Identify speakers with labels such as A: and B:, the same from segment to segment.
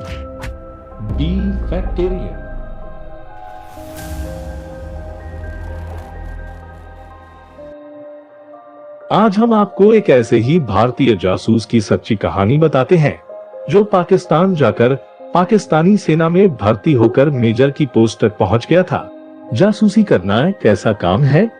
A: B factorial. आज हम आपको एक ऐसे ही भारतीय जासूस की सच्ची कहानी बताते हैं जो पाकिस्तान जाकर पाकिस्तानी सेना में भर्ती होकर मेजर की पोस्ट तक पहुंच गया था। जासूसी करना एक ऐसा काम है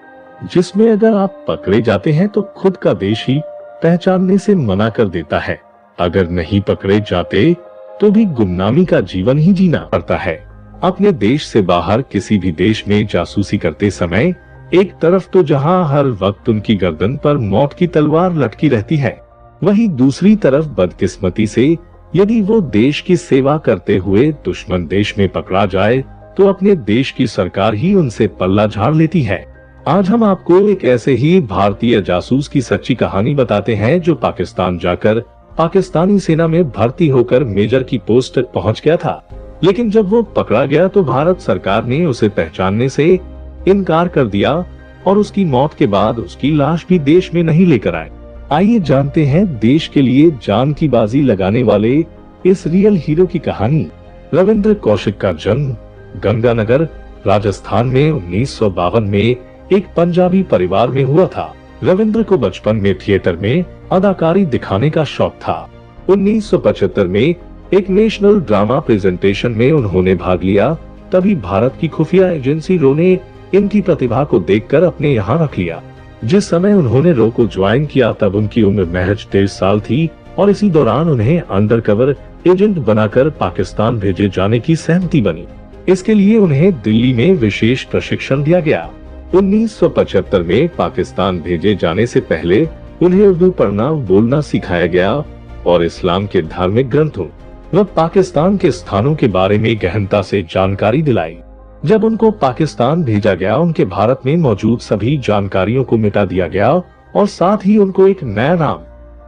A: जिसमें अगर आप पकड़े जाते हैं तो खुद का देश ही पहचानने से मना कर देता है। अगर नहीं पकड़े जाते तो भी गुमनामी का जीवन ही जीना पड़ता है। अपने देश से बाहर किसी भी देश में जासूसी करते समय एक तरफ तो जहां हर वक्त उनकी गर्दन पर मौत की तलवार लटकी रहती है, वहीं दूसरी तरफ बदकिस्मती से यदि वो देश की सेवा करते हुए दुश्मन देश में पकड़ा जाए तो अपने देश की सरकार ही उनसे पल्ला झाड़ लेती है। आज हम आपको एक ऐसे ही भारतीय जासूस की सच्ची कहानी बताते हैं जो पाकिस्तान जाकर पाकिस्तानी सेना में भर्ती होकर मेजर की पोस्ट तक पहुंच गया था, लेकिन जब वो पकड़ा गया तो भारत सरकार ने उसे पहचानने से इनकार कर दिया और उसकी मौत के बाद उसकी लाश भी देश में नहीं लेकर आए। आइए जानते हैं देश के लिए जान की बाजी लगाने वाले इस रियल हीरो की कहानी। रविंद्र कौशिक का जन्म गंगानगर राजस्थान में 1952 में एक पंजाबी परिवार में हुआ था। रविंद्र को बचपन में थिएटर में अदाकारी दिखाने का शौक था। 1975 में एक नेशनल ड्रामा प्रेजेंटेशन में उन्होंने भाग लिया। तभी भारत की खुफिया एजेंसी रो ने इनकी प्रतिभा को देखकर अपने यहाँ रख लिया। जिस समय उन्होंने रो को ज्वाइन किया तब उनकी उम्र महज 23 साल थी और इसी दौरान उन्हें अंडरकवर एजेंट बनाकर पाकिस्तान भेजे जाने की सहमति बनी। इसके लिए उन्हें दिल्ली में विशेष प्रशिक्षण दिया गया। 1975 में पाकिस्तान भेजे जाने से पहले उन्हें उर्दू पढ़ना बोलना सिखाया गया और इस्लाम के धार्मिक ग्रंथों व पाकिस्तान के स्थानों के बारे में गहनता से जानकारी दिलाई। जब उनको पाकिस्तान भेजा गया उनके भारत में मौजूद सभी जानकारियों को मिटा दिया गया और साथ ही उनको एक नया नाम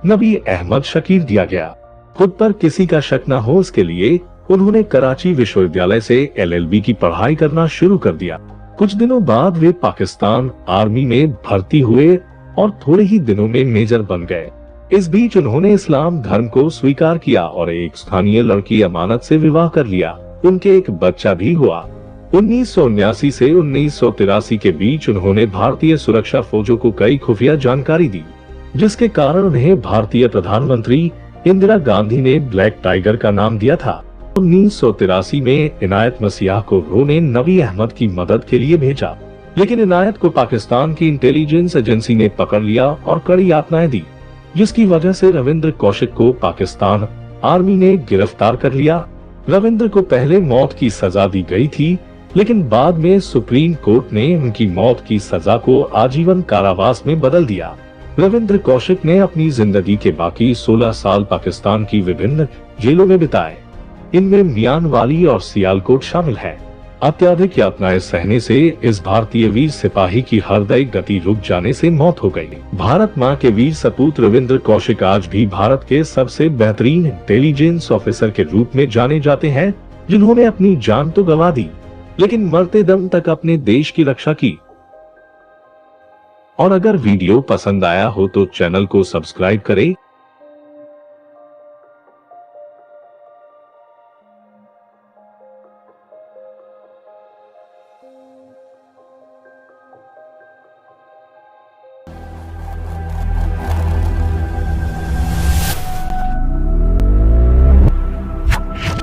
A: नबी अहमद शकीर दिया गया। खुद पर किसी का शक न हो इसके लिए उन्होंने कराची विश्वविद्यालय से LLB की पढ़ाई करना शुरू कर दिया। कुछ दिनों बाद वे पाकिस्तान आर्मी में भर्ती हुए और थोड़े ही दिनों में मेजर बन गए। इस बीच उन्होंने इस्लाम धर्म को स्वीकार किया और एक स्थानीय लड़की अमानत से विवाह कर लिया। उनके एक बच्चा भी हुआ। 1979 से 1983 के बीच उन्होंने भारतीय सुरक्षा फौजों को कई खुफिया जानकारी दी, जिसके कारण उन्हें भारतीय प्रधानमंत्री इंदिरा गांधी ने ब्लैक टाइगर का नाम दिया था। 1983 में इनायत मसीहा को रो ने नबी अहमद की मदद के लिए भेजा, लेकिन इनायत को पाकिस्तान की इंटेलिजेंस एजेंसी ने पकड़ लिया और कड़ी यातनाएं दी, जिसकी वजह से रविंद्र कौशिक को पाकिस्तान आर्मी ने गिरफ्तार कर लिया। रविंद्र को पहले मौत की सजा दी गई थी, लेकिन बाद में सुप्रीम कोर्ट ने उनकी मौत की सजा को आजीवन कारावास में बदल दिया। रविंद्र कौशिक ने अपनी जिंदगी के बाकी 16 साल पाकिस्तान की विभिन्न जेलों में बिताए। इनमें मियानवाली और सियालकोट शामिल है। अत्याधिक यातनाएं सहने से इस भारतीय वीर सिपाही की हृदय गति रुक जाने से मौत हो गई। भारत मां के वीर सपूत रविंद्र कौशिक आज भी भारत के सबसे बेहतरीन इंटेलिजेंस ऑफिसर के रूप में जाने जाते हैं, जिन्होंने अपनी जान तो गंवा दी लेकिन मरते दम तक अपने देश की रक्षा की। और अगर वीडियो पसंद आया हो तो चैनल को सब्सक्राइब करें